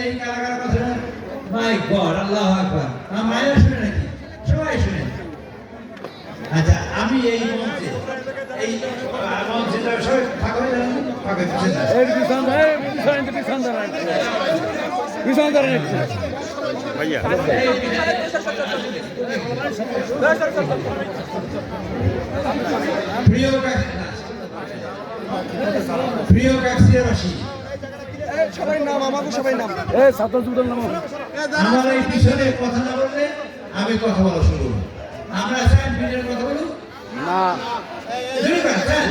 এই কারাগার কথা মাই গড আল্লাহু আকবার মায়েরা শুনে নাকি সবাই শুনে আচ্ছা আমি এই মঞ্চে সবাই ফাঁকা হয়ে যান ফাঁকা পিছন ধরেন ভাইয়া প্রিয় কাকসিয়াবাসী সবাই নাম আমাকে সবাই নাম ছাত্র যুগের নাম আমার এই পিছনে কথা না বললে আমি কথা বলা শুরু করব আমরা চাই ভিডিওর কথা বলি না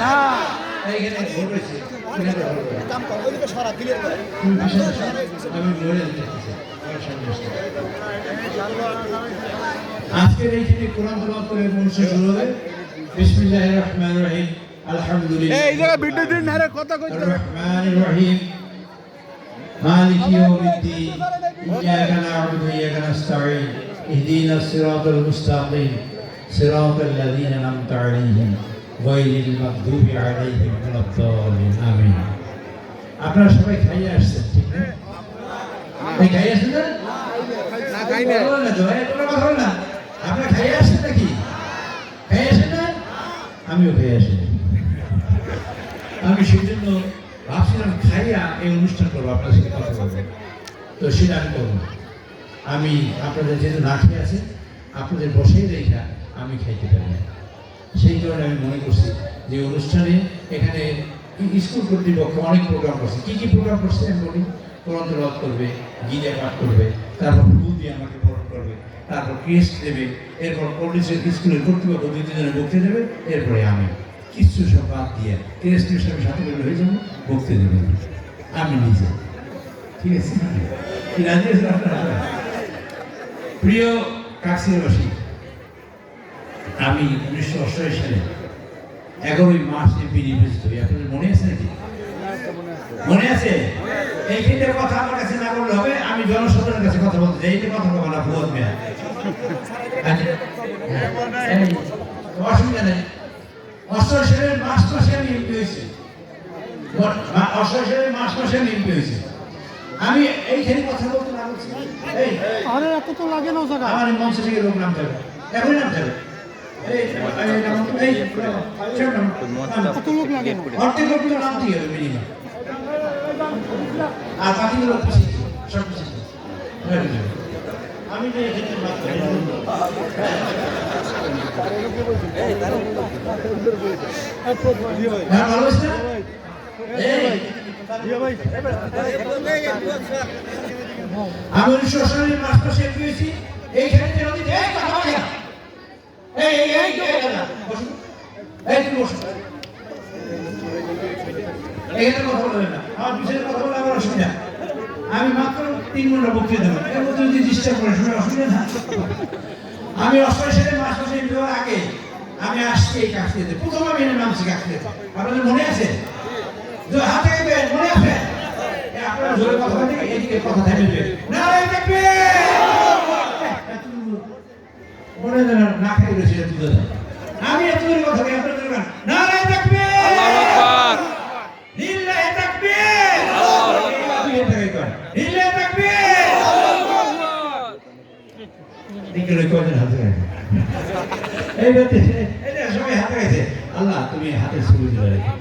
না এইখানে ভোট হয়েছে কাম কর ওইদিকে সরা ক্লিয়ার করে আমি বলে দিতেছি আজকের এইখানে কোরআন তেলাওয়াত করে অনুষ্ঠান শুরু হবে বিসমিল্লাহির রহমানির রহিম আলহামদুলিল্লাহ এই জায়গা ভিডিও দিন না রে কথা কইতে রহমানির রহিম মালিকি ইয়াউমিদ্দিন ইয়্যাকা না'বুদু ওয়া ইয়্যাকা নাস্তাঈন ইহদিনাস সিরাতাল মুস্তাকিম সিরাতাল লাযীনা আন'আমতা আলাইহিম গায়রিল মাগদুবি আলাইহিম ওয়ালাদ-দাল্লিন আমিন। আপনারা সবাই খাইয়ে আসছেন ঠিক না? এই খাইয়ে আসছেন না? না খাই না বলো না তো তোমরা কথা বলো না। আপনারা খাইয়ে আসছেন নাকি? খাইয়ে আসেন না? আমিও খাইয়ে আসি। আমি সেজন্য ভাবছিলাম খাইয়া এই অনুষ্ঠান করবো আপনার সাথে কথা বলবো তো সেটা আমি করবো না। আমি আপনাদের যেহেতু না খেয়ে আছে আপনাদের বসেই রেখা আমি খাইতে পারি না সেই কারণে আমি মনে করছি যে অনুষ্ঠানে এখানে স্কুল কর্তৃপক্ষ অনেক প্রোগ্রাম করছে কী কী প্রোগ্রাম করছে আমি বলি কোরআন তেলাওয়াত করবে গিয়ে পাঠ করবে তারপর ফুল দিয়ে আমাকে বরণ করবে তারপর ক্রেস্ট দেবে এরপর কলেজের স্কুলের কর্তৃপক্ষ দুই তিনজনে বক্তৃতা দেবে এরপরে আমি কিছু সব বাদ দিয়ে ক্রেস্টের সঙ্গে সাথে করে হয়ে যাবো বক্তৃতা দেবেন আমি নিজে ঠিক আছে কি রাজি আছেন আপনারা? প্রিয় কাকসিয়াবাসী আমি 1988 সালে 11ই মার্চ এমপি নির্বাচিত হই আপনাদের মনে আছে নাকি মনে আছে এইখানটার কথা আমার কাছে না বললে হবে আমি জনসাধারণের কাছে কথা বলতে চাই এইটা কথা বলা ভুল মেয়া অসুবিধা নেই 88 সালের মার্চ মাসে আমি এমপি হয়েছি 88 সালের মার্চ মাসে আমি এমপি হয়েছি আমি এইখানে কথা বলতে না বলছি এই আরে এত তো লাগে না জায়গা আমার মঞ্চ থেকে লোক নামতে হবে এখনই নামতে হবে এত লোক লাগে না অর্ধেক লোক তো নামতেই হবে মিনিমাম আর বাকি লোক পিছিয়ে সব পিছিয়ে আমি যে ভালো হয়েছে আমি 19 সালের মার্চ মাসে এমপি হয়েছি এইখানে যে নদীতে এই কথা বলে না আমি মাত্র 3 ঘন্টা বক্তৃতা দেবো এর মধ্যে যদি ডিস্টার্ব করে শুনে অসুবিধা না আমি 88 সালে মাস মাসে দেওয়ার আগে আমি আসছি এই কাকসিয়াতে প্রথম আমি এনে নামছি কাকসিয়াতে আপনাদের মনে আছে হাতে মনে আছে আপনারা জোরে কথা বলতে এদিকে কথা থাকবে নারায়ণ থাকবে মনে না খাই রয়েছে দুধ আমি এত জোরে কথা বলি আপনারা জোরে নারায়ণ থাকবে আল্লাহু আকবার লিল্লাহি তাকবীর আল্লাহু আকবার লিল্লাহি তাকবীর আল্লাহু আকবার দিকে কয়জন হাতে রাখে এই ব্যক্তি এটা সবাই হাতে রাখে আল্লাহ তুমি হাতের ছবি দিলে রেখো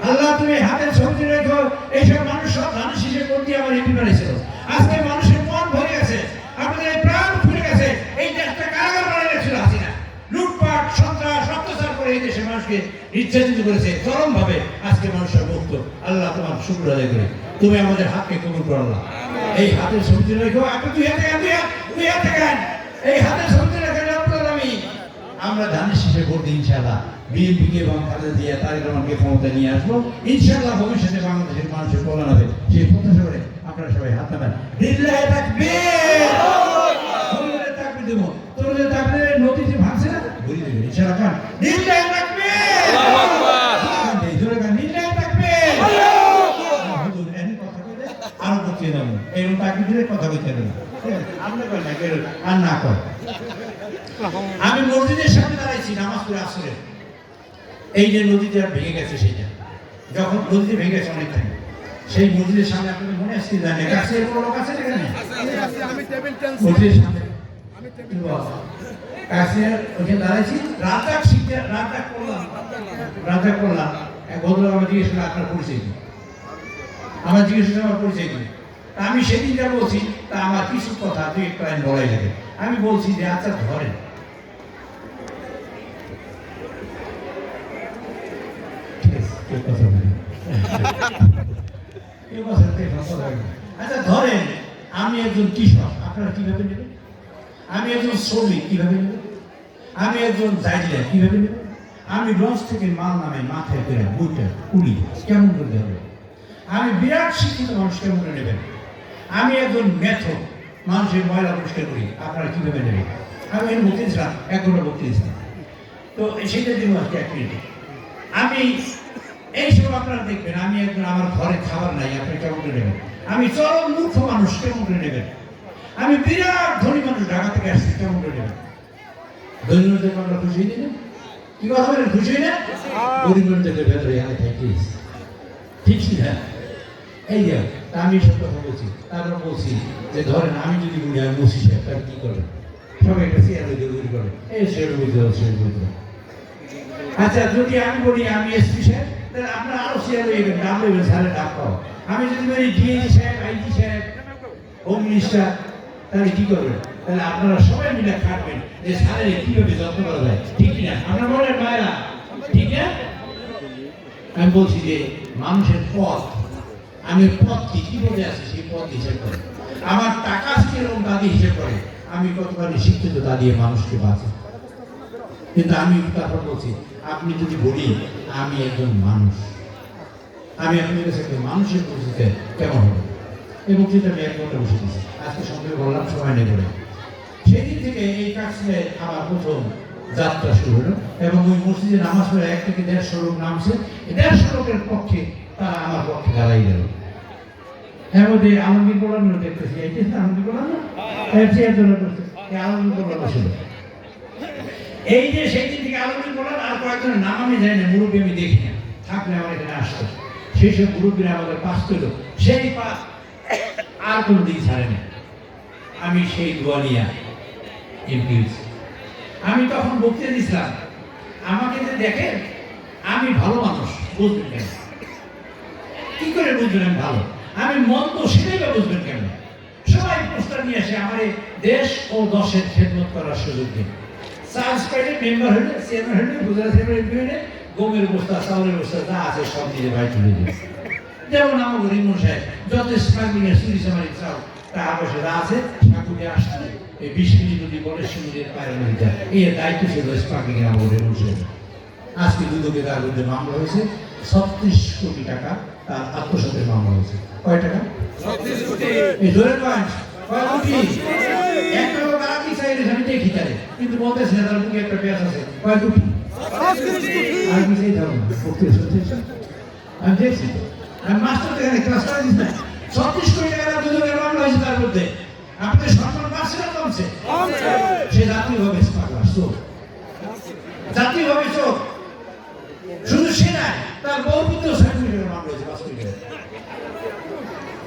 আল্লাহ তুমি হাতের ছবি রেখো এইসব মানুষ সব ধানের শীষে করতে আমার এমপি বানিয়েছিল আজকে মানুষের মন ভরে গেছে আপনাদের এই প্রাণ ফুলে গেছে এই দেশটা কারাগার বানিয়ে রেখেছিল হাসিনা লুটপাট সন্ত্রাস অত্যাচার করে এই দেশের মানুষকে নির্যাতিত করেছে চরম ভাবে আজকে মানুষের মুক্ত আল্লাহ তোমার শুকর আদায় করে তুমি আমাদের হাতকে কবুল করো আল্লাহ এই হাতের ছবি রেখো আপনি দুই হাতে গান এই হাতের ছবি রেখে আমি আমরা ধানের শীষে ভোট দিই ইনশাআল্লাহ বিএনপিকে এবং খালেদা জিয়া তারেক রহমানকে ক্ষমতা নিয়ে আসবো ইনশাআল্লাহ ভবিষ্যতে বাংলাদেশের মানুষের কল্যাণ হবে সেই প্রত্যাশা করে আপনারা সবাই হাত নামান লিল্লাহি তাকবীর আল্লাহু তাকবীর দেব তোদের তাকবীর নদীতে ভাঙছে না বলি দেব ইনশাআল্লাহ খান লিল্লাহি তাকবীর আল্লাহু আকবার এই জোরে গান লিল্লাহি তাকবীর আল্লাহু আকবার হুজুর এনে কথা কইলে আর বলতে দেব এই তাকবীরের কথা কইতে দেব আমরা কই না কেন আর না কর আমি মসজিদের সামনে দাঁড়াইছি নামাজ পড়ে আসরে এই যে নদীতে ভেঙে গেছে সেইটা যখন নদীতে ভেঙে গেছে অনেক টাইম সেই মসজিদের সামনে আপনাদের মনে আসছে জানে কাছে কোনো লোক আছে এখানে আমি টেবিল টেন্স মসজিদের সামনে কাছে ওখানে দাঁড়াইছি রাত করলাম এক ভদ্রলোক আমার জিজ্ঞেস করলো আপনার পরিচয় কি আমার জিজ্ঞেস করলো আমার পরিচয় কি তা আমি সেদিন যা বলছি তা আমার কিছু কথা দুই একটা লাইন বলাই লাগে আমি বলছি যে আচ্ছা ধরেন ঠিক আছে কেউ কথা বলে কেউ কথা বলে আচ্ছা ধরেন আমি একজন কৃষক আপনারা কিভাবে নেবেন আমি একজন শ্রমিক কিভাবে নেবেন আমি একজন জাইলিয়া কিভাবে নেবেন আমি লঞ্চ থেকে মাল নামে মাথায় করে বইটা কুড়ি কেমন করতে হবে আমি বিরাট শিক্ষিত মানুষ কেমন করে নেবেন আমি একজন মেথড মানুষের ময়লা পরিষ্কার করি আপনারা কিভাবে নেবেন আমি এর বক্তৃতা 1 ঘন্টা বক্তৃতা তো সেটা দিব আজকে 1 মিনিট আমি এইসব আপনারা দেখবেন আমি একজন আমার ঘরে খাবার নাই আপনি কেমন করে নেবেন আমি চরম মূর্খ মানুষ কেমন করে নেবেন আমি বিরাট ধনী মানুষ ঢাকা থেকে আসছি কেমন করে নেবেন ধনী মানুষদের আমরা খুশি হয়ে দিলেন কি কথা বলেন খুশি হয়ে না গরিব মানুষদের ভেতরে আমি থাকি ঠিক কি হ্যাঁ এই যে আমি সব কথা বলছি তারপর বলছি যে ধরেন আমি যদি বলি আমি বসি সাহেব তার কি করবেন সবাই একটা চেয়ার তৈরি করে এই সেটা বুঝতে হবে সেটা বুঝতে হবে আচ্ছা যদি আমি বলি আমি এসপি সাহেব তাহলে আপনার আরো চেয়ার হয়ে গেলেন ডাক দেবেন স্যারের ডাক পাও আমি যদি বলি ডিএজি সাহেব আইজি সাহেব হোম মিনিস্টার তাহলে কি করবেন তাহলে আপনারা সবাই মিলে খাটবেন যে স্যারের কিভাবে যত্ন করা যায় ঠিক না আপনারা বলেন মায়েরা ঠিক না আমি বলছি যে মানুষের পথ আমি পথ কি বলে আছি সেই পথ হিসেব করে আমার টাকা কিরকম তা দিয়ে হিসেব করে আমি কতখানি শিক্ষিত তা দিয়ে মানুষকে বাঁচি কিন্তু আমি তারপর বলছি আপনি যদি বলি আমি একজন মানুষ আমি আপনাদের কাছে একজন মানুষের পরিচিতি কেমন হবে এই বক্তৃতা আমি 1 ঘন্টা বসে দিচ্ছি আজকে সন্ধ্যে বললাম সময় নেই বলে সেদিন থেকে এই কাছে আমার প্রথম যাত্রা শুরু হলো এবং ওই মসজিদে নামাজ পড়ে 1 থেকে 150 লোক নামছে 150 লোকের পক্ষে তারা আমার পক্ষে দাঁড়াই গেল এর মধ্যে আলমগীর বলানো দেখতেছি এই যে আলমগীর বলানো চেয়ার জন্য করছে আলমগীর বলানো ছিল এই যে সেই দিন থেকে আলমগীর বলান আর কয়েকজনের নাম আমি জানি না মুরব্বী আমি দেখি না থাকলে আমার এখানে আসতো সেই সব মুরব্বীরা আমাদের পাস করলো সেই পাস আর কোনো দিন ছাড়ে না আমি সেই দোয়ালিয়া এমপি হয়েছি আমি তখন বক্তৃতা দিয়েছিলাম আমাকে যে দেখেন আমি ভালো মানুষ বুঝবেন কেন কি করে বুঝবেন আমি ভালো আমি মন্দ সেটাই বা বুঝবেন কেন সবাই প্রস্তাব নিয়ে আসে আমার দেশ ও দশের খেদমত করার সুযোগ দিন চার্জ পাইলে মেম্বার হইলে চেয়ারম্যান হইলে গুজরাট চেয়ারম্যান এমপি হইলে গমের বস্তা চাউলের বস্তা যা আছে সব নিজে ভাই তুলে দিন যেমন আমার রিমন সাহেব যত স্মাগলিংয়ের চুরি চামারি চাও টাকা পয়সা যা আছে ঠাকুরে আসছে এই 20 কেজি যদি বলে সমুদ্রের পায়ের মধ্যে যায় এর দায়িত্ব ছিল স্মাগলিং এর আমার রিমন সাহেব আজকে দুদকে তার বিরুদ্ধে মামলা হয়েছে 36 কোটি টাকা তার আত্মসাতের মামলা হয়েছে কয় টাকা 36 কোটি এই ধরে কয় কোটি একটা লোক আর কি চাইলে আমি দেখি তারে কিন্তু বলতেছে তার বুকে একটা পেঁয়াজ আছে কয় কোটি 36 কোটি আর কি চাই ধরুন আমি দেখছি আমি মাস্টার থেকে ক্লাস করে দিচ্ছি না 36 কোটি টাকা দুদকের মামলা হয়েছে তার মধ্যে আপনাদের সম্মান বাড়ছে না কমছে সে জাতীয়ভাবে পাগলা চোখ জাতীয়ভাবে চোখ শুধু সে না তার বহুপুত্র সার্টিফিকেটের মামলা হয়েছে 5 কোটি টাকা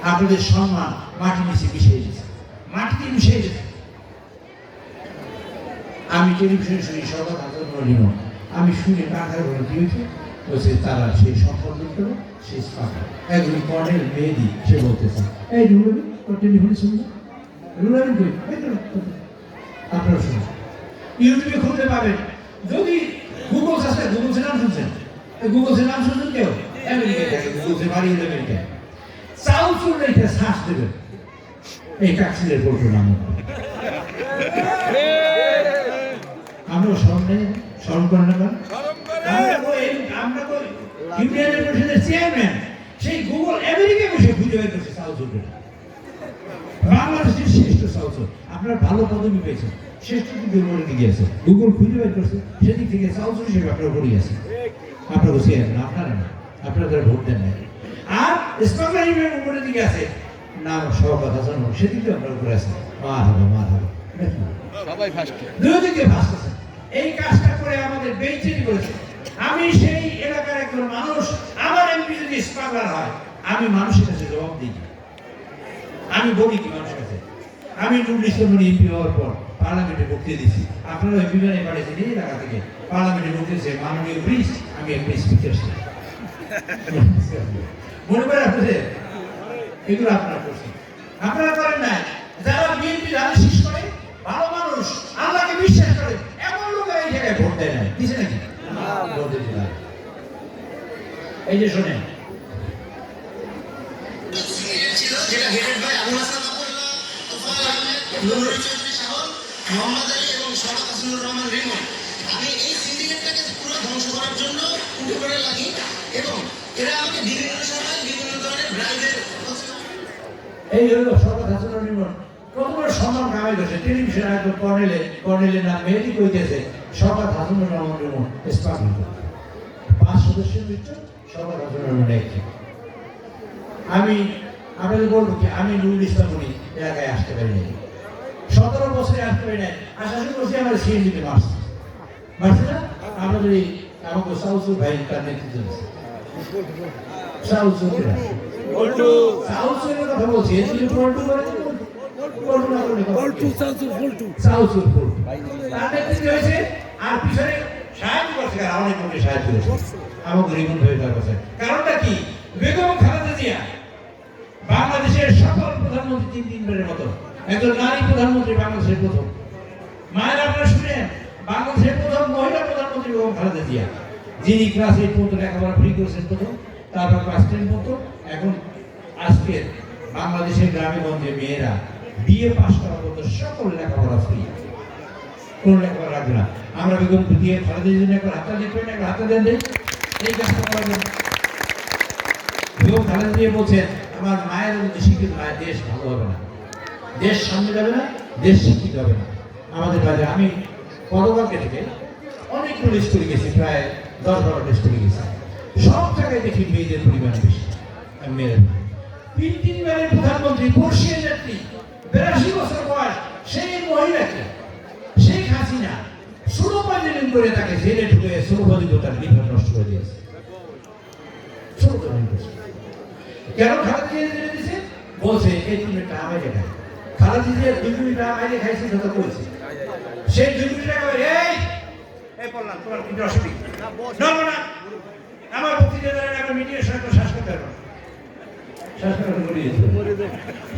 আপনাদের সম্মান মাটি নিচে মিশে গেছে মাটিতে মিশে গেছে আমি টেলিভিশনে শুনি সরকার হাজার আমি শুনে টাকার বলে দিয়েছি বলছে তারা সেই সম্পর্ক করে শেষ পাকা একজন কর্নেল মেহেদি সে বলতেছে এই রুলাবি টেলিফোনে শুনবে রুলাবি কই আপনারা শুনুন ইউটিউবে খুঁজতে পাবেন যদি গুগল সার্চে গুগল সে নাম শুনছেন গুগল সে নাম শুনছেন কেউ আমেরিকায় থাকে গুগল সে বাড়ি হলে আমেরিকায় চাউল চুল রেখে শ্বাস দেবেন এই কাকসিলের পল্টু নাম আমরা স্মরণ নেই স্মরণ করেন না আমরা তো ইউনিয়নের পরিষদের চেয়ারম্যান সেই গুগল আমেরিকায় বসে খুঁজে বের করছে চাউল চুল বাংলাদেশের শ্রেষ্ঠ চাউল চুল আপনারা ভালো পদবি পেয়েছেন শ্রেষ্ঠ কিন্তু বলে গিয়েছে গুগল খুঁজে বের করছে সেদিক থেকে চাউল চুল হিসেবে আপনারা পড়ে গেছে আপনারা চেয়ারম্যান আপনারা না আপনারা ভোট দেন না আর স্মাগলার ইউনিয়ন উপরের দিকে আছে নাম সভাপতি হাসান সেদিকে আমরা উপরে আছে মা হবে সবাই ফার্স্ট দুই দিকে ফার্স্ট আছে এই কাজটা করে আমাদের বেইজ্জতি করেছে আমি সেই এলাকার একজন মানুষ আমার এমপি যদি স্মাগলার হয় আমি মানুষের কাছে জবাব দিই না। আমি বলি কি মানুষের কাছে, আমি নুরুল ইসলাম এমপি হওয়ার পর পার্লামেন্টে বক্তৃতা দিয়েছি। আপনারা ওই বিমানে পাঠিয়েছেন এই এলাকা থেকে পার্লামেন্টে বক্তৃতা, মাননীয় ব্রিজ, আমি একটা স্পিকার ছিলাম। মনে করে আপনাদের এগুলো আপনারা করছেন, আপনারা করেন না। যারা বিএনপি ধানের করে ভালো মানুষ, আল্লাহকে বিশ্বাস করে, এমন লোকেরা এই জায়গায় ভোট দেয় না, দিছে নাকি? ভোট দিতে না। এই যে শোনেন, যেটা হেডেড বাই আবুল হাসান আব্দুল্লাহ, তোফায়েল আহমেদ, নুরুল চৌধুরী শাহল, মোহাম্মদ আলী এবং শওকত হাসানুর রহমান রিমন। আমি এই সিন্ডিকেটটাকে পুরো ধ্বংস করার জন্য উঠে পড়ে লাগি এবং এরা আমাকে বিভিন্ন সময় বিভিন্ন ধরনের ব্রাইবের এই হলো শওকত হাসানুর রহমান কত বড় সম্মান কামাই করছে। টেলিভিশনে একদম কর্নেলের নাম মেয়েটি কইতেছে শওকত হাসানুর রহমান রিমন স্পার্ক 5 সদস্যের ভিতর শওকত হাসানুর রহমান একজন। আমি আপনাদের বলবো কি, আমি নুরুল ইসলাম এলাকায় আসতে পারি নাই, 17 বছরে আসতে পারি নাই। আশা করছি আমার সিএনজিতে মারছে না। আমাদের এই আমাকে সাউসুর ভাই তার নেতৃত্ব দিচ্ছে, সাউসুর কথা বলছি, আর পিছনে সাহায্য করছে, অনেক লোকের সাহায্য করছে আমাকে রিমন ভাই কাছে। কারণটা কি, বেগম খালেদা জিয়া বাংলাদেশের সকল প্রধানমন্ত্রী 3 মতো একজন নারী প্রধানমন্ত্রী, বাংলাদেশের প্রথম। মায়ের আপনারা শুনেন, বাংলাদেশের প্রথম মহিলা প্রধানমন্ত্রী বেগম খালেদা জিয়া, যিনি ক্লাস 8 পর্যন্ত লেখাপড়া ফ্রি করেছেন প্রথম, তারপর ক্লাস 10 পর্যন্ত। এখন আজকের বাংলাদেশের গ্রামে গঞ্জে মেয়েরা বিএ পাস করা পর্যন্ত সকল লেখাপড়া ফ্রি, কোন লেখাপড়া রাখবে না। আমরা বেগম দিয়ে খালেদা জিয়া একবার হাতটা দিতে না, হাতটা দেন দেন, এই কাজটা করাবেন। বেগম খালেদা জিয়া বলছেন, আমার মায়ের যদি শিক্ষিত হয় দেশ ভালো হবে না, দেশ সামনে যাবে না, দেশ শিক্ষিত হবে না। আমাদের বাজে আমি পরবর্তী থেকে অনেকগুলো স্কুলে গেছি, প্রায় 10-12টা স্কুলে গেছি, সব জায়গায় দেখি মেয়েদের পরিমাণ বেশি। মেয়েদের 3-3বারের প্রধানমন্ত্রী, বর্ষীয় নেত্রী, 82 বছর বয়স, সেই মহিলাকে শেখ হাসিনা সুরপাঞ্জলিন করে তাকে জেলে ঢুকে সুরপাঞ্জলিতার বিভাগ নষ্ট করে দিয়েছে। কেন খালেদা জিয়া জেলে দিয়েছে? বলছে এই 2 মিনিট টাকা আমায় দেখায়। খালেদা জিয়া 2 মিনিট টাকা আমায় দেখাইছে, কথা বলছে। সেই 2 মিনিট টাকা এই বললাম তোমার কিন্তু অসুবিধা না, আমার বক্তৃতা দ্বারা আমার মিডিয়ার সঙ্গে শ্বাস করতে পারবো, শ্বাস করতে বলি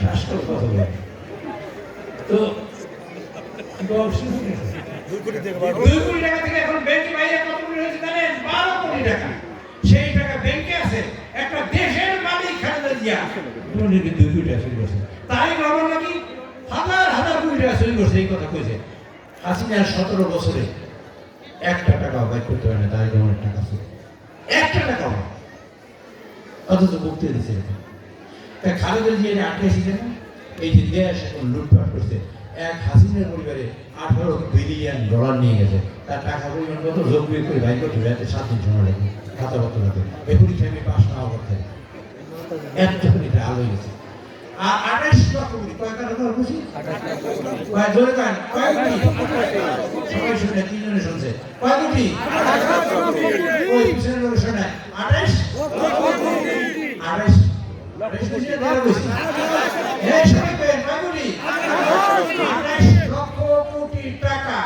শ্বাস করতে কথা বলে তো 2 কোটি টাকা থেকে এখন ব্যাংকে বাইরে কত কোটি হয়েছে জানেন? 12 কোটি টাকা। সেই টাকা ব্যাংকে আছে, একটা দেশের মালিক খালেদা জিয়া 2 কোটি টাকা চুরি করছে। তাই রহমান নাকি হাজার কোটি টাকা চুরি করছে, এই কথা কইছে। হাসিনার 17 বছরে একটা টাকাও বাইর করতে পারে না, তাই রহমানের টাকা ছিল একটা টাকাও, অথচ বক্তৃতা দিচ্ছে। তাই খালেদা জিয়া আটকাইছি কেন? এই যে দেশ এখন লুটপাট করছে, এক হাসিনার পরিবারে $18 বিলিয়ন নিয়ে গেছে, তার টাকা পরিমাণ কত যোগ বিয়োগ করে বাইর করতে যাতে 7 দিন সময় লাগে, খাতা পত্র লাগে, এই পরীক্ষা আমি পাস না হওয়ার থাকে এতক্ষণ এটা আলো গেছে। আর 28 লক্ষ কোটি, কয় টাকা খুশি? জোরে কান, কয় কোটি? সবাই শুনে, 3 জনে শুনছে, কয় কোটি? ওই পিছনে লোক শোনে 28 লক্ষ কোটি টাকা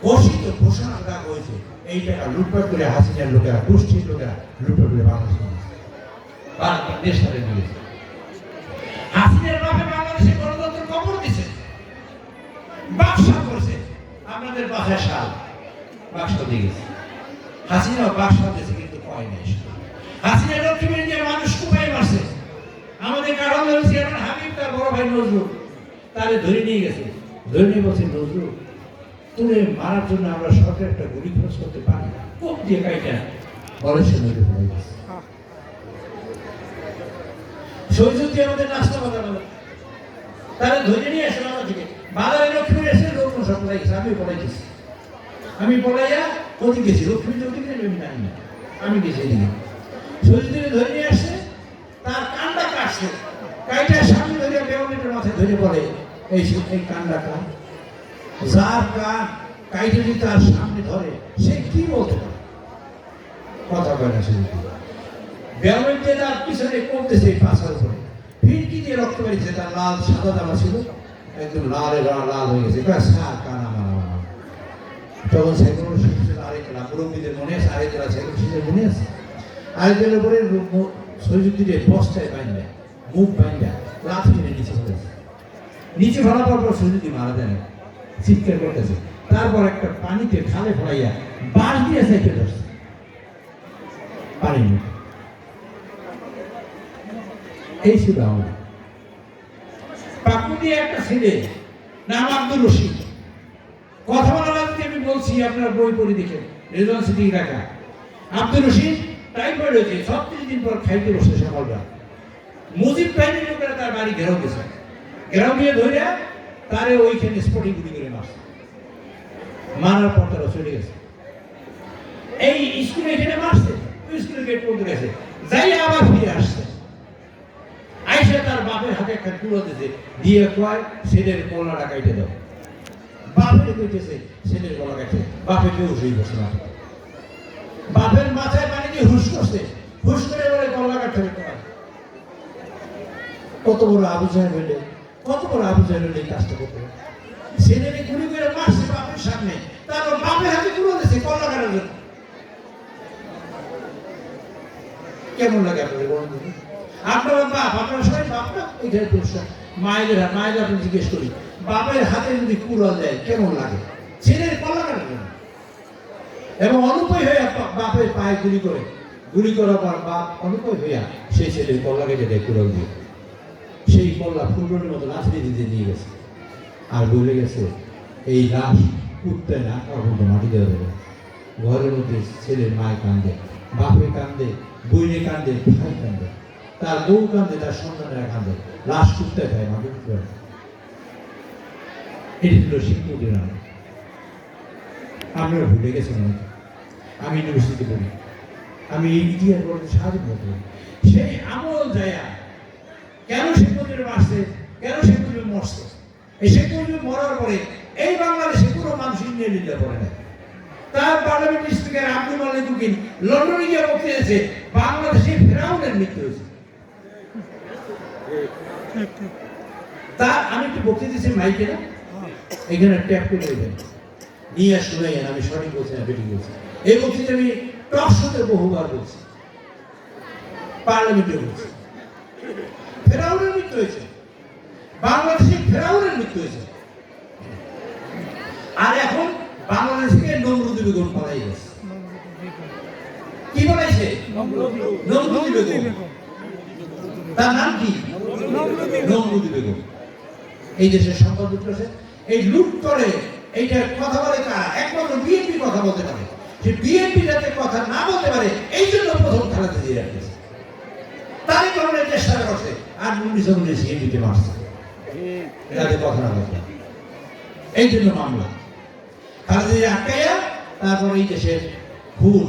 ঘোষিত, ঘোষণা করা হয়েছে। এই টাকা লুটপাট করে হাসিনার লোকেরা, গোষ্ঠীর লোকেরা লুটপাট করে বাংলাদেশে দেশ হারিয়ে দিয়েছে। হাসিনার বাপে বাংলাদেশে গণতন্ত্র কবর দিছে, বাক্সা করছে। আপনাদের বাসায় শাল বাক্সা দিয়ে গেছে, হাসিনাও বাক্সা দিয়েছে, কিন্তু কয় নাই। হাসিনা লক্ষ্মী দিয়ে মানুষ কুপাই মারছে। আমাদের কারণ হয়েছে এখন হাবিব তার বড় ভাই নজরুল, তারে ধরে নিয়ে গেছে, ধরে নিয়ে বলছে নজরুল তুলে মারার জন্য আমরা সরকার একটা গুলি খরচ করতে পারি না, কোপ দিয়ে কাইটা বলেছে নজরুল হয়ে গেছে। সৈজুদ্দি আমাদের নাস্তা বাজার তারা ধরে নিয়ে আসে বাজার থেকে, বাজারে লক্ষ্মী এসে লোক সব পড়াই গেছে, আমি পড়াই গেছি, আমি পড়াইয়া ওদিকে গেছি, লক্ষ্মী ওদিকে আমি জানি না, আমি গেছি এদিকে। সৈজুদ্দিকে ধরে নিয়ে আসছে, তার কান্ডা কাটছে, কাইটার সামনে ধরে বেগমের মাথায় ধরে পড়ে, এই কান্ডা কান, যার কান কাইটা যদি তার সামনে ধরে সে কি বলতে পারে? কথা বলে না। সে বেলমেন্ট দিয়ে তার পিছনে কমতেছে পাশার উপরে, ফিরকি দিয়ে রক্ত বেরিয়েছে, তার লাল সাদা জামা ছিল একদম লালে লাল হয়ে গেছে, সার কানা মারা। তখন সাইকেল শিখছিল আরেকলা, মুরব্বীদের মনে আছে আরেকলা সাইকেল শিখে মনে আছে, আরেকলার উপরে শহীদুদ্দিনে বস্তায় বাইন্দা, মুখ বাইন্দা, লাথি মেরে নিচে পড়েছে। নিচে ফেলা পর শহীদুদ্দিন মারা যায় না, চিৎকার করতেছে। তারপর একটা পানিতে খালে ফলাইয়া বাঁশ দিয়ে সাইকেল ধরছে পানির মধ্যে। এই ছিল আমাদের পাকুড়ি একটা ছেলে নাম আব্দুল রশিদ। কথা বলা লাগতে আমি বলছি, আপনার বই পড়ে দেখেন, রেজওয়ান সিটি ঢাকা। আব্দুল রশিদ টাইফয়েড হয়েছে, 36 দিন পর খাইতে বসে সকালবেলা। মুজিব বাহিনীর লোকেরা তার বাড়ি ঘেরাও দিয়েছে, ঘেরাও দিয়ে ধরে তারে ওইখানে স্পটিং গুলি করে মারছে। মারার পর তারা চলে গেছে। এই স্কুলে এখানে মারছে, ওই স্কুলের গেট পর্যন্ত গেছে, যাই আবার ফিরে আসছে। আইসা তার বাপের হাতে একটা কুড়ো দিয়েছে, দিয়ে কয় ছেলের গলাটা কাইটে দাও। বাপের কইতেছে ছেলের গলা কাটছে, বাপে কেউ শুয়ে বসে না। বাপের মাথায় পানি দিয়ে হুশ করছে, হুশ করে বলে গলা কাটতে হবে তোমার। কত বড় আবু জাহেল হইলে, কত বড় আবু জাহেল হইলে এই কাজটা করতে হবে। ছেলেকে গুলি করে মারছে বাপের সামনে, তারপর বাপের হাতে কুড়ো দিয়েছে গলা কাটার জন্য। কেমন লাগে আপনাদের বলুন? আপনার বাপ, আপনার সবাই বাপ না, এখানে দোষটা মায়েদের আপনি জিজ্ঞেস করি, বাপের হাতে যদি কুড়াল দেয় কেমন লাগে? ছেলের কলা কাটবে না। এবং অনুপয় হইয়া বাপের পায়ে গুলি করে, গুলি করার পর বাপ অনুপয় হইয়া সেই ছেলের কল্লা কেটে দেয় কুড়াল দিয়ে। সেই কল্লা ফুলকটির মতো লাঠি দিতে নিয়ে গেছে, আর বলে গেছে এই লাশ উঠতে না পর্যন্ত মাটি দেওয়া দেবে। ঘরের মধ্যে ছেলের মায় কান্দে, বাপে কান্দে, বইনে কান্দে, ভাই কান্দে, তার বউ কান্দে, তার সন্তানেরা কান্দে, লাশ কুত্তে খায় মাটি উঠতে পারে। এটি ছিল শিক্ষকের নাম। আপনারা ভুলে গেছেন। আমি ইউনিভার্সিটিতে পড়ি, আমি ইতিহাস বলতে সাহায্য করতে সেই আমল যায়া কেন শেখ মুজিব মারছে, কেন শেখ মুজিব মরছে। এই শেখ মুজিব মরার পরে এই বাংলাদেশে কোনো মানুষ নিয়ে নিতে পারে না। তার পার্লামেন্ট স্পিকার আব্দুল মালিক উকিল লন্ডনে গিয়ে বলতে এসেছে বাংলাদেশে ফেরাউনের মৃত্যু হয়েছে। তা আমি একটু বক্তৃতা দিচ্ছি মাইকে না, এখানে ট্যাপ করে দেবেন, নিয়ে শুনে আমি সঠিক বলছি না বেটি বলছি। এই বক্তৃতা আমি টক শোতে বহুবার বলছি, পার্লামেন্টে বলছি। ফেরাউনের মৃত্যু হয়েছে, বাংলাদেশে ফেরাউনের মৃত্যু হয়েছে। আর এখন বাংলাদেশ থেকে নমরুদি বেগম পালাই গেছে। কি বলাইছে? নমরুদি বেগম। তার নাম কি? নমরুদি বেগম। এই দেশের সম্পদ লুট করেছে, এই লুট করে এইটার কথা বলে কারা? একমাত্র বিএনপি কথা বলতে পারে। যে বিএনপি যাতে কথা না বলতে পারে এই জন্য প্রথম খালেদা জিয়া রাখতেছে, তারই কারণে চেষ্টা করছে। আর মুন্ডিসে সিএনপিতে মারছে যাতে কথা না বলতে, এই জন্য মামলা। খালেদা জিয়া আটকাইয়া তারপর এই দেশের খুন,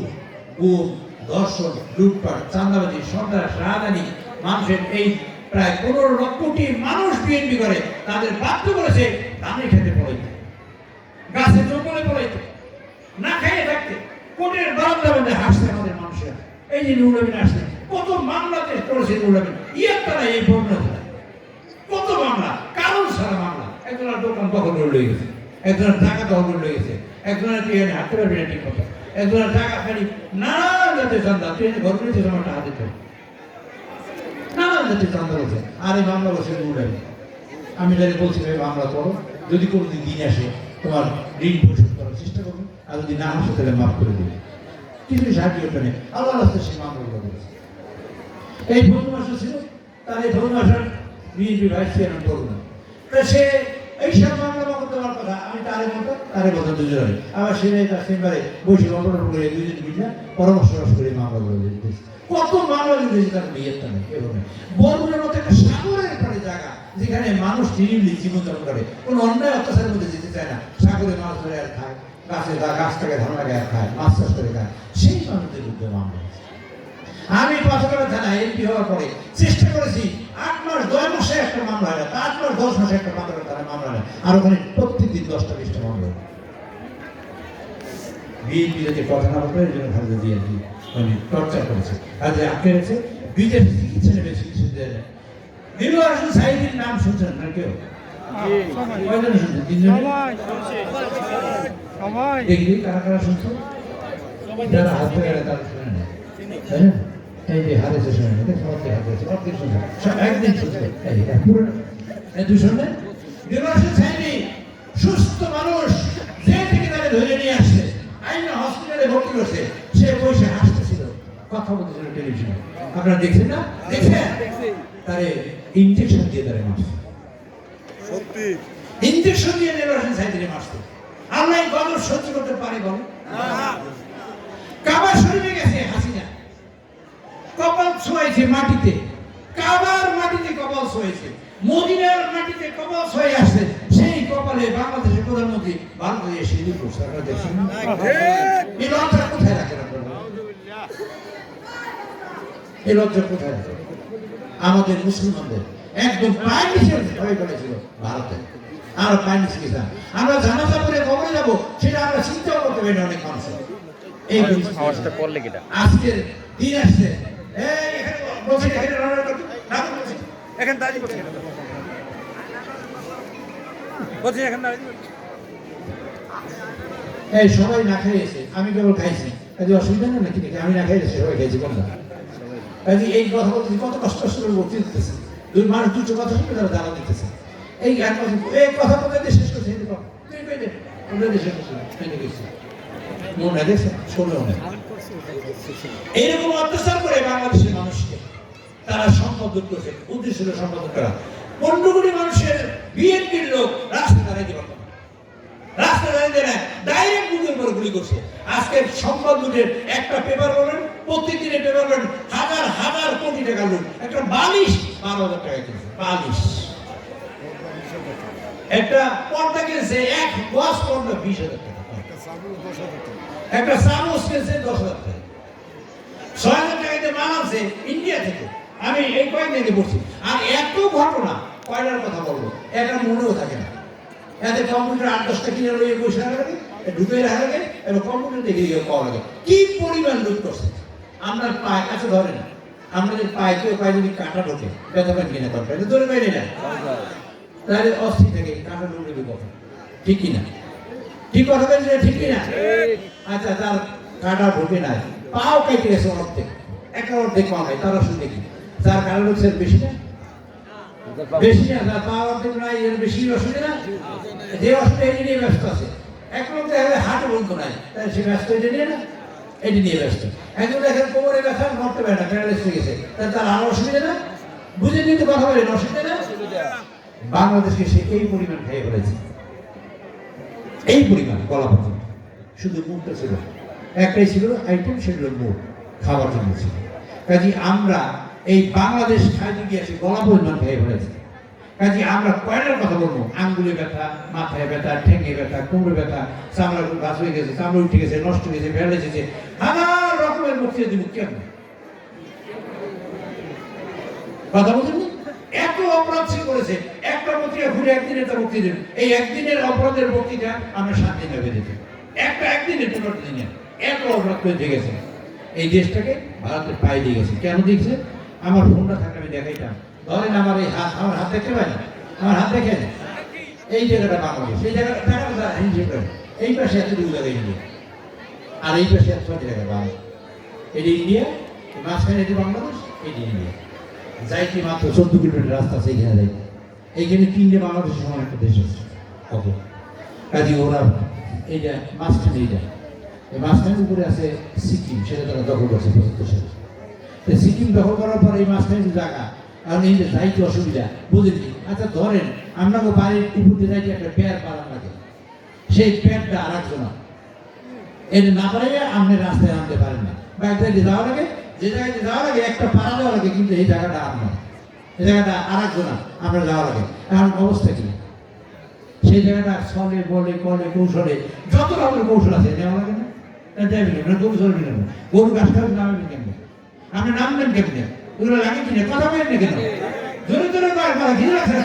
গুম, ধর্ষণ, লুটপাট, চাঁদাবাজি, সন্ত্রাস, রাজধানী, মানুষের এই প্রায় 15 কোটি মানুষ বিএনপি করে, তাদের বাধ্য করেছে ধানে খেতে পড়াইতে, গাছে জঙ্গলে পড়াইতে, না খাইয়ে থাকতে, কোর্টের বারান্দা মধ্যে হাসতে আমাদের মানুষের। এই যে নুরুল আমিন আসছে, কত মামলাতে করেছে নুরুল আমিন, ইয়ার তারা এই বর্ণনা, কত মামলা, কারণ সারা মামলা। একজনের দোকান দখল করে লয়ে গেছে, একজনের টাকা দখল করে লয়ে গেছে, একজনের ট্রেনে হাঁটতে পারবি না ঠিক মতো, একজনের টাকা ফেরি নানান জাতীয় চান্দা, ট্রেনে ঘর নিয়েছে আমার টাকা দিতে হবে, নানান জাতীয় চান্দা বলছে। আর এই মামলা বসে নুরুল আমিন। আমি তাদের বলছি ভাই মামলা করো, যদি কোনোদিন দিন আসে তোমার ঋণ পরিশোধ করার চেষ্টা করবে, আর যদি না আসে তাহলে মাফ করে দেবে। কিছু সাহায্য করতে নেই, আল্লাহ রাস্তায় সে মামলাগুলো করেছে। এই প্রথম মাসে ছিল, তার এই প্রথম মাসের বিএনপি ভাইস চেয়ারম্যান করবো তা সে এই সব মামলা করতে আমার কথা, আমি তারে কথা দুজনে আবার সে তার চেম্বারে বসে গল্পটা করে দুজন মিলে পরামর্শ করে মামলাগুলো দিতেছে। কত মামলা দিতেছে তার বিয়েরটা নেই। এভাবে বরগুনার মতো একটা সাগরের পাড়ে জায়গা যেখানে মানুষ নিরিবিলি জীবনযাপন করে, কোনো অন্যায় অত্যাচারের মধ্যে যেতে চায় না, সাগরে মাছ ধরে আর খায়, গাছ থেকে ধান লাগে আর খায়, মাছ চাষ করে খায়, সেই মানুষদের বিরুদ্ধে মামলা। আমি পাথরঘাটা থানায় এমপি হওয়ার পরে চেষ্টা করেছি 8 মাস 10 মাসে একটা মামলা হয়, 8 মাস 10 মাসে একটা পাথরঘাটা থানায় মামলা হয়, আর ওখানে প্রত্যেকদিন 10টা-20টা মামলা হয়। বিএনপি যদি কথা না বলতে এই জন্য খালেদা জিয়া মানে টর্চার করেছে আর যে আটকে রেখেছে বিদেশে চিকিৎসা নেবে চিকিৎসা দেয় না। দিলওয়ার হোসেন সাইদির নাম শুনছেন না কেউ? কয়জন শুনছেন? তিনজন? দেখি কারা কারা শুনছো? যারা হাত ধরে তারা শুনে না, তাই না? এই যে হারেছে শুনে না, সবাই হাত ধরেছে, অর্ধেক শুনছে, সব একদিন শুনছে, এই পুরো দুই শুনলে দিলওয়ার হোসেন সাইদি সুস্থ মানুষ জেল থেকে তাকে ধরে নিয়ে আসছে, আইনা হসপিটালে ভর্তি করছে, সে বসে হাসতেছিল, কথা বলতেছিল টেলিভিশনে। আপনারা দেখছেন না? দেখছেন? তারে ইনজেকশন দিয়ে তারে মারছে, সত্যি ইনজেকশন দিয়ে দিলওয়ার হোসেন সাইদিকে মারছে। আল্লাহ এই গজব সহ্য করতে পারে বলে? কাবা শরীফে গেছে হাসিনা, কপাল ছোঁয়াইছে মাটিতে, কাবার মাটিতে কপাল ছোঁয়াইছে, মদিনার মাটিতে কপাল ছুঁয়ে আসছে, সেই কপালে বাংলাদেশের প্রধানমন্ত্রী বাংলাদেশে সিঁদুর করছে। আপনারা দেখছেন না? এই লজ্জা কোথায় রাখেন আপনারা? এই লজ্জা কোথায় রাখেন? আমাদের মুসলমানদের একদম পায়ের নিচে ভয় করেছিল ভারতে, আমরা পায়ের নিচে গেছিলাম, আমরা জানাজা করে কবরে যাবো সেটা আমরা চিন্তাও করতে পারি না অনেক মানুষ। এই আওয়াজটা করলে কিটা আজকের দিন আসছে, এই এখানে বলছি, এখানে রান্না করতে রাখুন বলছি, এখন দাঁড়িয়ে বলছি এখন দাঁড়িয়ে এই সবাই না খেয়েছে, আমি কেবল খাইছি, কাজে অসুবিধা নেই নাকি? আমি না খাইছি, সবাই খাইছি কোনটা? কাজে এই কথা বলতে কত কষ্ট করে বলতে দিতেছে, দুই মানুষ দুটো কথা শুনে তারা জানা দিতেছে। এই এই কথা বলতে দিয়ে শেষ করছে, তুই কই দে ওদের দেশে মনে দেখছে শোনেও না। এইরকম অত্যাচার করে বাংলাদেশের মানুষকে তারা সম্পদ লুট করছে, উদ্দেশ্য ছিল সম্পদ করা। 15 কোটি মানুষের বিএনপির লোক রাস্তায় দাঁড়াইতে পারত না, রাস্তায় দাঁড়িয়ে না, ডাইরেক্ট বুকের উপর গুলি করছে। আজকের সম্পদ লুটের একটা পেপার বলেন, প্রত্যেকদিনের পেপার বলেন, হাজার হাজার কোটি টাকা লুট। একটা বালিশ 12,000 টাকা কিনছে, বালিশ। একটা পর্দা কিনছে, এক গজ পর্দা 20,000 টাকা, একটা চামচ কিনছে 10,000 টাকা, 6,000 টাকাতে বানাচ্ছে ইন্ডিয়া থেকে। আমি এই কয়েকদিন বলছি, আর এত ঘটনা কয়টার কথা বলবো, এটা মনেও থাকে না। এতে কম্পিউটার 8-10টা কিনে রয়ে বসে রাখা লাগে, ঢুকে রাখা লাগে, এবং কম্পিউটার দেখে পাওয়া লাগে। কি পরিমাণ লুট করছে! আপনার পায়ে কাছে ধরে না, আমাদের পায়ে কেউ পায়ে যদি কাঁটা ঢোকে, ব্যথা পান কিনা করবে, ধরে পাইলে না, তাহলে অস্থির থেকে কাঁটা ঢুকবে কথা, ঠিক কিনা? ঠিক কথা বলছে, ঠিক কিনা? আচ্ছা, তার কাঁটা ঢোকে নাই, পাও কেটে গেছে অর্ধেক, একটা অর্ধেক পাও নাই, তার অসুবিধা কি? যার কারণ হচ্ছে বেশি না, বেশি না, তার পাও অর্ধেক নাই, এর বেশি অসুবিধা না। যে অসুবিধা এটি নিয়ে ব্যস্ত আছে, এক লোক দেখা যায় হাটে বন্ধ নাই, তাহলে সে ব্যস্ত এটি নিয়ে না, এটি নিয়ে ব্যস্ত। একজন দেখেন কোমরে ব্যথা, নড়তে পারে না, প্যারালাইসিস হয়ে গেছে, তাহলে তার আরো অসুবিধা না। বুঝে কিন্তু কথা বলেন, অসুবিধা না। বাংলাদেশকে সে এই পরিমাণ খেয়ে ফেলেছে, এই পরিমাণ গলা পর্যন্ত, শুধু মুখটা ছিল, একটাই ছিল আইটেম, সেগুলো মুখ খাওয়ার জন্য ছিল। কাজে আমরা এই বাংলাদেশ খাইতে গিয়েছি, গলা পরিমাণ খেয়ে ফেলেছে। কাজে আমরা কয়টার কথা বলবো? আঙ্গুলে ব্যথা, মাথায় ব্যথা, ঠেঙে ব্যথা, কোমরে ব্যথা, চামড়া গাছ হয়ে গেছে, চামড়া উঠে গেছে, নষ্ট হয়ে গেছে, ফেলে গেছে, হাজার রকমের মুক্তি দিব। কেন কথা বলছেন? এত অপরাধ সে করেছে, একটা বক্তৃতা ঘুরে একদিনে তার বক্তৃতা দেবেন, এই একদিনের অপরাধের বক্তৃতা আমরা 7 দিন ভেবে দিতে, একদিনের পনেরো দিনে এত অপরাধ করে দিয়ে গেছে, এই দেশটাকে ভারতের পায়ে দিয়ে গেছে। কেন দিয়েছে? আমার ফোনটা থাকলে আমি দেখাইতাম। ধরেন আমার এই হাত, আমার হাত দেখতে পাই না, আমার হাত দেখে এই জায়গাটা বাংলাদেশ, এই জায়গাটা টাকা হিসেবে করে, এই পাশে এতটুকু জায়গায় ইন্ডিয়া, আর এই পাশে 100 জায়গা বাংলা, এটি ইন্ডিয়া, মাঝখানে এটি বাংলাদেশ, এটি ইন্ডিয়া। যাইতে মাত্র 14 কিলোমিটার রাস্তা আছে, এখানে যাই, এইখানে 3টে বাংলাদেশের সমান একটা দেশ আছে। ওকে, কাজে ওরা এই যে মাঝখানে, এই মাঝখানের উপরে আছে সিকিম, সেটা তারা দখল করছে 75 সালে। সিকিম দখল করার পর এই মাঝখানে যে জায়গা, কারণ এই যে যাইতে অসুবিধা, বুঝেছি। আচ্ছা ধরেন আমরা বাড়ির উপর দিয়ে যাইতে একটা পেয়ার পালান লাগে, সেই পেয়ারটা আর একজন এটা না পারে আপনি রাস্তায় নামতে পারেন না, বা এক জায়গায় যাওয়া লাগে, যে জায়গায় যাওয়া লাগে একটা পাড়া দেওয়া লাগে, কিন্তু এই জায়গাটা আপনার, এই জায়গাটা আর একজন আপনার যাওয়া লাগে। এখন অবস্থা কি? সেই জায়গাটা ছলে বলে কলে কৌশলে যত রকমের কৌশল আছে, যাওয়া লাগে না, যাইবেন না, গরু চলবেন না, গরু গাছ খাবেন, নামবেন কেমন, আপনি নামবেন কেমনে, ওগুলো লাগে কিনে কথা বলেন না কেন? জোরে জোরে কথা ঘিরে রাখেন,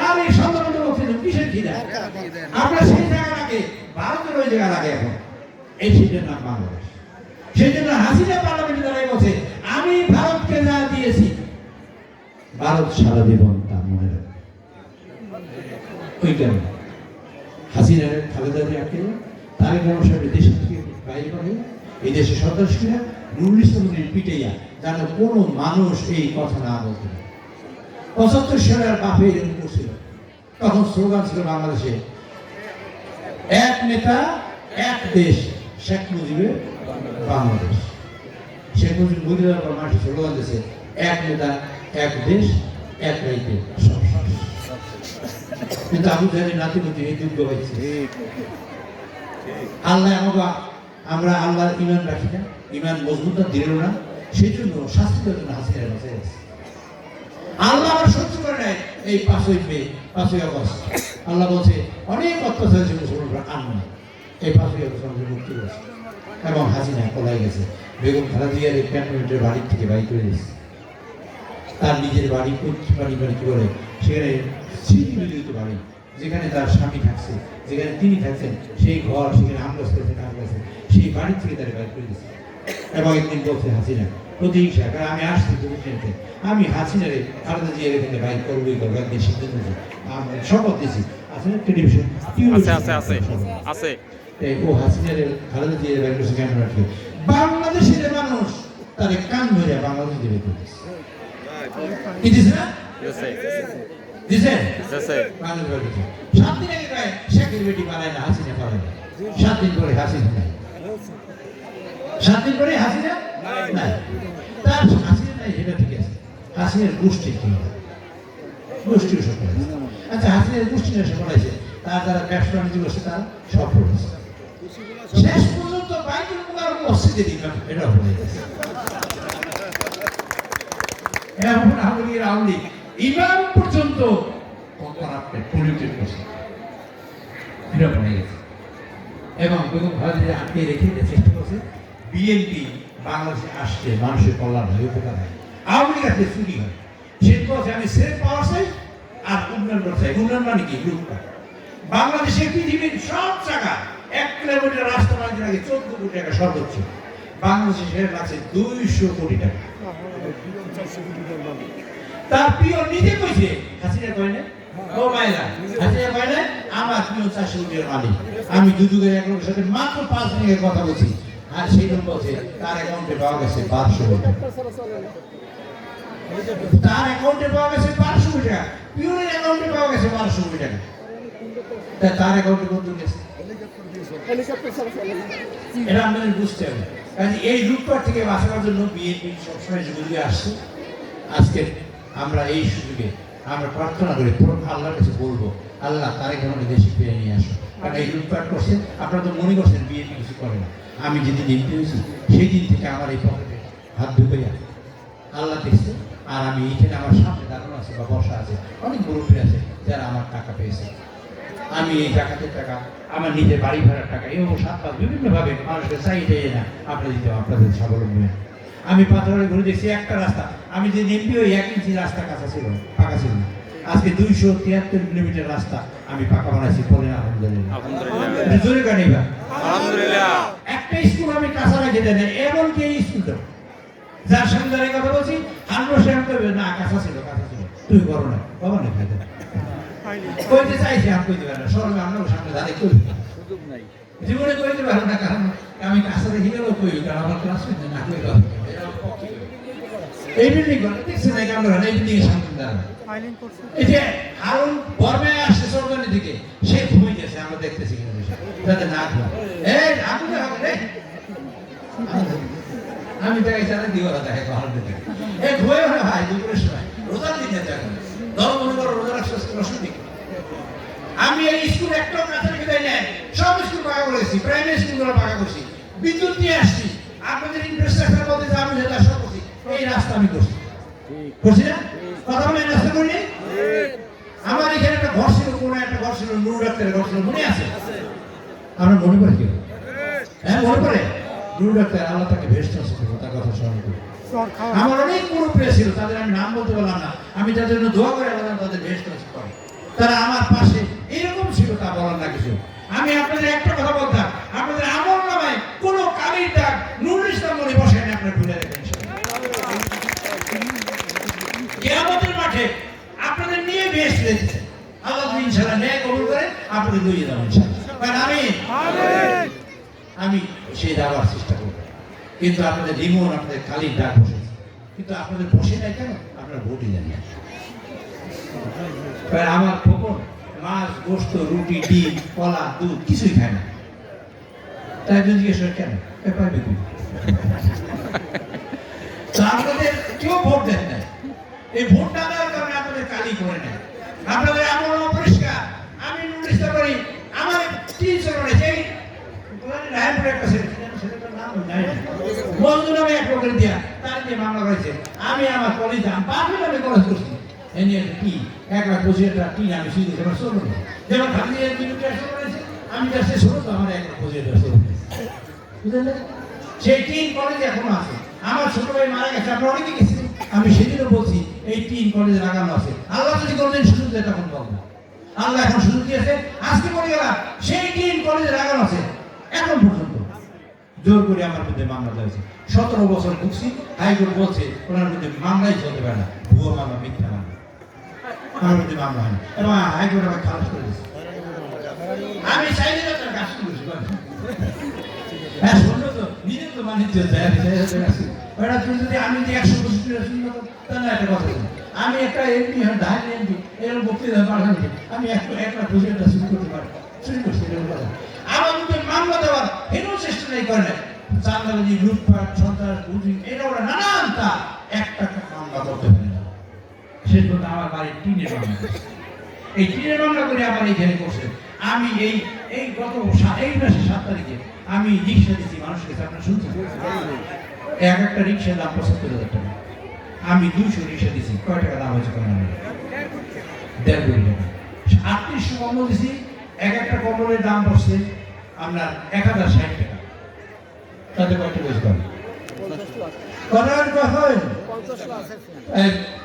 আর এই সন্তান বক্তৃতা কিসের ঘিরা? আপনার সেই জায়গা লাগে, ভারতের ওই জায়গা লাগে এখন, এই সিটের নাম বাংলাদেশ। সেই জন্য হাসিনা পার্লামেন্টে দাঁড়ায় বলছে আমি ভারতকে যা দিয়েছি ভারত সারা জীবন তা মনে রাখবে। ওই কারণে হাসিনা খালেদা জিয়া আটকে তারেক রহমান সাহেবের দেশ থেকে বাইরে করে এই দেশের সন্ত্রাসীরা নুরুল ইসলামের পিটাইয়া যেন কোনো মানুষ এই কথা না বলতে পারে। 75 সালে আর বাপে এরকম করছিল, তখন স্লোগান ছিল বাংলাদেশে এক নেতা এক দেশ, শেখ মুজিবের বাংলাদেশ। শেখ মুজিব বুঝে যাওয়ার পর মানুষ স্লোগান দিয়েছে এক নেতা এক দেশ এক রাইতে সব শেষ। কিন্তু আবু জাহেলের নাতিপুতি এই যুদ্ধ হয়েছে। আল্লাহ আমরা আল্লাহর ইমান রাখি না, ইমান মজবুত দিল না, সেই জন্য শাস্তি দেওয়ার জন্য হাসিনা বাঁচিয়ে গেছে। আল্লাহ আমার সহ্য করে নেয় এই 5ই আগস্ট। আল্লাহ বলছে অনেক অত্যাচার ছিল মুসলমানরা আনবে, এই 5ই আগস্ট আমাদের মুক্তি করেছে এবং হাসিনা পলাই গেছে। বেগম খালেদা জিয়ার এই ক্যান্টনমেন্টের বাড়ির থেকে বাড়ি করে দিয়েছে। তার নিজের বাড়ি বাড়ি কি বলে সেখানে স্মৃতিবিদিত বাড়ি, যেখানে তার স্বামী থাকছে, যেখানে তিনি থাকছেন সেই ঘর, সেখানে আমরা কাছে সেই বাড়ির থেকে তারা বাইর করে দিয়েছে। এবং একদিন বলছে হাসিনা প্রতিহিংসা, কারণ আমি আসছি দুর্নীতিতে, আমি হাসিনারে খালেদা জিয়ার এখানে বাইর করবোই করবো, একদিন সিদ্ধান্ত নিয়েছি, আমি শপথ দিয়েছি। আসলে টেলিভিশন আছে ও হাসিনারে খালেদা জিয়ার বাইর করেছে কেন রাখবে বাংলাদেশের মানুষ তার কান ধরে বাংলাদেশ দেবে করেছে। কি দিছে না? দিছে? বাংলাদেশ বাইর করেছে। 7 দিন আগে কয় শেখের বেটি পালায় না, হাসিনা পালায় না। 7 দিন পরে হাসিনা নাই। 7 দিন পরে হাসিনা নাই। তার হাসিনা নাই, সেটা ঠিক আছে। হাসিনার গোষ্ঠী কি হবে? গোষ্ঠীও সফল হয়েছে। আচ্ছা, হাসিনার গোষ্ঠী না সফল হয়েছে, তার যারা ব্যবসা বাণিজ্য করছে তারা সফল হয়েছে। শেষ পর্যন্ত বাইতুল মুকাররম মসজিদে দিলাম, এটা হয়ে গেছে। এখন আওয়ামী ইমাম পর্যন্ত পলিউটেড করছে, এটা হয়ে গেছে। এবং বেগম খালেদা জিয়া আটকে রেখে চেষ্টা করছে বিএনপি বাংলাদেশে আসছে মানুষের কল্যাণ হয়, উপকার হয়। আওয়ামী লীগ আসলে চুরি হয়। সে বলছে আমি সেফ পাওয়ার চাই আর উন্নয়ন করতে চাই। উন্নয়ন মানে কি? লুটপাট। বাংলাদেশে পৃথিবীর সব জায়গা 1 কিলোমিটার রাস্তা বানাতে লাগে 14 কোটি টাকা সর্বোচ্চ। বাংলাদেশে সেটা লাগছে 200 কোটি টাকা। তার প্রিয় নিজে কইছে, হাসিনা কয় না, ও মাইলা হাসিনা কয় না, আমার প্রিয় 400 কোটির মালিক। আমি দুদুকের এক লোকের সাথে মাত্র 5 মিনিটের কথা বলছি, আর সেই লোক বলছে তার অ্যাকাউন্টে পাওয়া গেছে 1200 কোটি টাকা। তার অ্যাকাউন্টে পাওয়া গেছে 1200 কোটি টাকা, পিওরের অ্যাকাউন্টে পাওয়া গেছে 1200 কোটি টাকা। তার অ্যাকাউন্টে কত গেছে এটা আমাদের বুঝতে হবে। কারণ এই লুটপাট থেকে বাঁচানোর জন্য বিএনপি সবসময় যুগে আসছে। আজকে আমরা এই সুযোগে আমরা প্রার্থনা করি, আল্লাহর কাছে বলবো, আল্লাহ তারেক রহমানের দেশে ফিরে নিয়ে আসো। কারণ এই লুটপাট করছেন, আপনারা তো মনে করছেন বিএনপি কিছু করে না। আমি যেদিন এমপি হয়েছি সেই দিন থেকে আমার এই পকেটে হাত ঢুকাইয়া আল্লাহ দেখছে। আর আমি এখানে আমার সামনে দাঁড়ানো আছে বা বসা আছে অনেক মুরব্বী আছে যারা আমার টাকা পেয়েছে। আমি এই টাকাতের টাকা, আমার নিজের বাড়ি ভাড়ার টাকা এবং 7-5 বিভিন্নভাবে মানুষকে চাইতে না আপনাদের দিতে, আপনাদের স্বাবলম্বী। আমি পাথরের ঘুরে দেখছি একটা রাস্তা, আমি যে এমপি ওই 1 ইঞ্চি রাস্তা কাঁচা ছিল, পাকা ছিল না। আজকে 273 কিলোমিটার রাস্তা আমি পাকা বানাইছি, বলেন আলহামদুলিল্লাহ। জোরে গান এবার আলহামদুলিল্লাহ। একটা স্কুল আমি কাঁচা রেখে দেন, এমনকি এই স্কুলটা যার সঙ্গে দাঁড়িয়ে কথা বলছি 100% করবে না, কাঁচা ছিল তুই করো না, বাবা না খাইতে কইতে চাইছি, আমি কইতে পারি না, সরমে আমরা সামনে দাঁড়িয়ে কই সুযোগ নাই, জীবনে কইতে পারো না। কারণ আমি কাঁচা রেখে গেলেও কই, কারণ আমার ক্লাসমেট না কই কথা এই বিল্ডিং করে দেখছি না, আমরা এই বিল্ডিং এর সামনে দাঁড়ানো এই যে হারুন বর্মায় আসছে সরকারি দিকে, সে ঘুমিয়ে গেছে, আমরা দেখতেছি কিন্তু যাতে না ঘুমায়। এই আগুনে হবে রে, আমি তাকে জানা দিওয়ালা দেখে হারুন দিকে এই ঘুমিয়ে হয় ভাই দুপুরের সময় রোজার দিন যেতে এখন ধরো মনে করো রোজা রাখছে অসুবিধা। আমি এই স্কুল একটাও কাছে রেখে দেয় নাই, সব স্কুল পাকা করেছি, প্রাইমারি স্কুলগুলো পাকা করছি, বিদ্যুৎ নিয়ে আসছি, আপনাদের ইনফ্রাস্ট্রাকচার বলতে যে আমি যেটা সব করছি, এই রাস্তা আমি করছি করছি না, কথা বলে রাস্তা করিনি। আমার এখানে একটা ঘর ছিল, কোন একটা ঘর ছিল, নুরু ডাক্তারের ঘর ছিল, মনে আছে? আমরা মনে পড়ে কি? হ্যাঁ মনে পড়ে। নুরু ডাক্তার আল্লাহ তাকে ভেস্ট আছে, তার কথা স্মরণ করি। আমার অনেক মুরব্বী ছিল, তাদের আমি নাম বলতে পারলাম না, আমি তাদের জন্য দোয়া করে বললাম তাদের ভেস্ট আছে করে, তারা আমার পাশে এরকম ছিল, তা বলার না কিছু। আমি আপনাদের একটা কথা বলতাম, আপনাদের আমল নামায় কোনো কালির দাগ নুরুল ইসলাম কবুল করে আপনাদের লইয়ে যাবো ইনশাআল্লাহ। আমি সেই যাওয়ার চেষ্টা করব, কিন্তু আপনাদের রিমন আপনাদের কালির ডাক বসেছে, কিন্তু আপনাদের বসে নাই কেন? আপনারা ভোটই দেন না। আমার খোকন মাছ, গোস্ত, রুটি, ডিম, কলা, দুধ কিছুই খায় না। তাই একজন জিজ্ঞেস করে কেন? পাইবে কি? তো আপনাদের কেউ ভোট দেন নাই। এই ভোট না দেওয়ার কারণে আপনাদের কালি করে নেয়। আপনাদের এমন অপরিষ্কার। আমি নোটিশ করি আমার 3 চরণে সেই রায়পুরের একটা ছেলেটার নাম জানি না, মজদুর নামে এক লোকের দিয়া তার দিয়ে মামলা করেছে। আমি আমার কলেজ পাবলিক আমি কলেজ করছি, এ নিয়ে কি 1,25,000 টিন আমি শুধু আমার চলুন যেমন খালি করেছে। আমি যা শেষ হলো তো আমার 1,25,000 চলুন, বুঝলেন? সেই টিন কলেজে এখনো আছে। আমার ছোট ভাই মারা গেছে, আমরা অনেকে গেছি। আমি সেদিনও বলছি এই টিন কলেজে লাগানো আছে। আল্লাহ যদি কোনদিন সুযোগ দেয় তখন বলবো। আল্লাহ এখন সুযোগ দিয়েছে, আজকে বলে গেলাম সেই টিন কলেজে লাগানো আছে। এখন পর্যন্ত জোর করে আমার মধ্যে মামলা দিয়েছে। 17 বছর ভুগছি। হাইকোর্ট বলছে ওনার মধ্যে মামলাই চলতে পারে না, ভুয়ো মামলা, মিথ্যা মামলা। আমার মধ্যে মামলা হয় না এবং হাইকোর্ট আমাকে খালাস করে দিয়েছে। আমি চাইলে তো তার কাজ করছি। হ্যাঁ শুনলো তো, নিজে তো বাণিজ্য ওটা তুই যদি আমি যে 125 শুনলো তো তাহলে একটা কথা বলি। আমি একটা এমপি হয়, ঢাকা এমপি, এরকম বক্তৃতা পাঠানো আমি একটা প্রজেক্টটা শুরু করতে পারি, শুরু করছি এরকম কথা। আমার মধ্যে মামলা দেওয়ার হেনও চেষ্টা নেই করে না। চাঁদাবাজি, লুটপাট, সন্ত্রাস, বুঝি এটা ওরা নানান তা একটা মামলা করতে পারে না। শেষ পর্যন্ত আমার বাড়ির টিনের মামলা, এই টিনের মামলা করে আমার এইখানে করছে। আমি এই গত এই মাসে 7 তারিখে আমি রিক্সা দিচ্ছি মানুষকে, আপনার শুনছেন? একটা রিক্সার দাম 75,000 টাকা। আমি 200 রিক্সা দিচ্ছি। কয় টাকা দাম হয়েছে? 1.5 কোটি টাকা। 3800 কম্বল দিচ্ছি। একটা কম্বলের দাম পড়ছে আপনার 1060 টাকা। তাতে কয়টা বেশি পাবেন?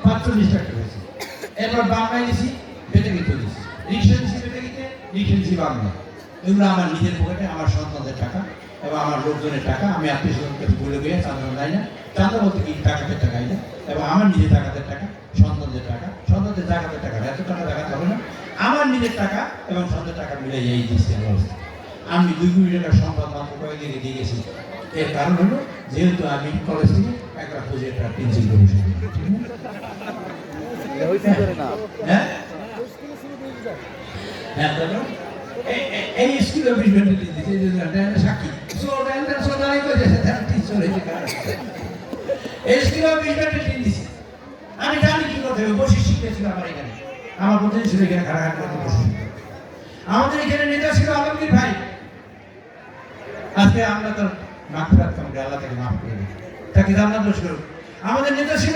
45 টাকা হয়েছে। এরপর বাংলায় দিচ্ছি, বেটে গিতে দিচ্ছি, রিক্সা দিচ্ছি, বেটে গিতে রিক্সা দিচ্ছি বাংলা। এগুলো আমার নিজের পকেটে, আমার সন্তানদের টাকা এবং আমার লোকজনের টাকা। আমি আত্মীয়-স্বজনকে বলে গিয়ে চাঁদা দেয় না। চাঁদা বলতে কি টাকাতে টাকাই না, এবং আমার নিজের টাকাতের টাকা, সন্তানদের টাকা, সন্তানদের টাকাতের টাকা, এত টাকা দেখাতে হবে না। আমার নিজের টাকা এবং সন্তানের টাকা মিলে এই দিচ্ছি অবস্থা। আমি 2 কোটি টাকার সম্পদ মাত্র কয়েকদিকে দিয়ে গেছি। এর কারণ হলো যেহেতু আমি কলেজ থেকে একটা প্রজেক্ট পেন্সিল করে বসে হ্যাঁ হ্যাঁ এই স্কুল অফিস সাক্ষী আমি জানি কি করতে হবে। বসে শিখেছিল আমার এখানে, আমার প্রতিদিন ছিল এখানে ঘাড়াঘাট করতে বসে। আমাদের এখানে নেতা ছিল আলমগীর ভাই। আজকে আমরা তো মাফ রাখতাম, আল্লাহ তাকে মাফ করে দিই, তাকে জান্নাত দান করুক। আমাদের নেতা ছিল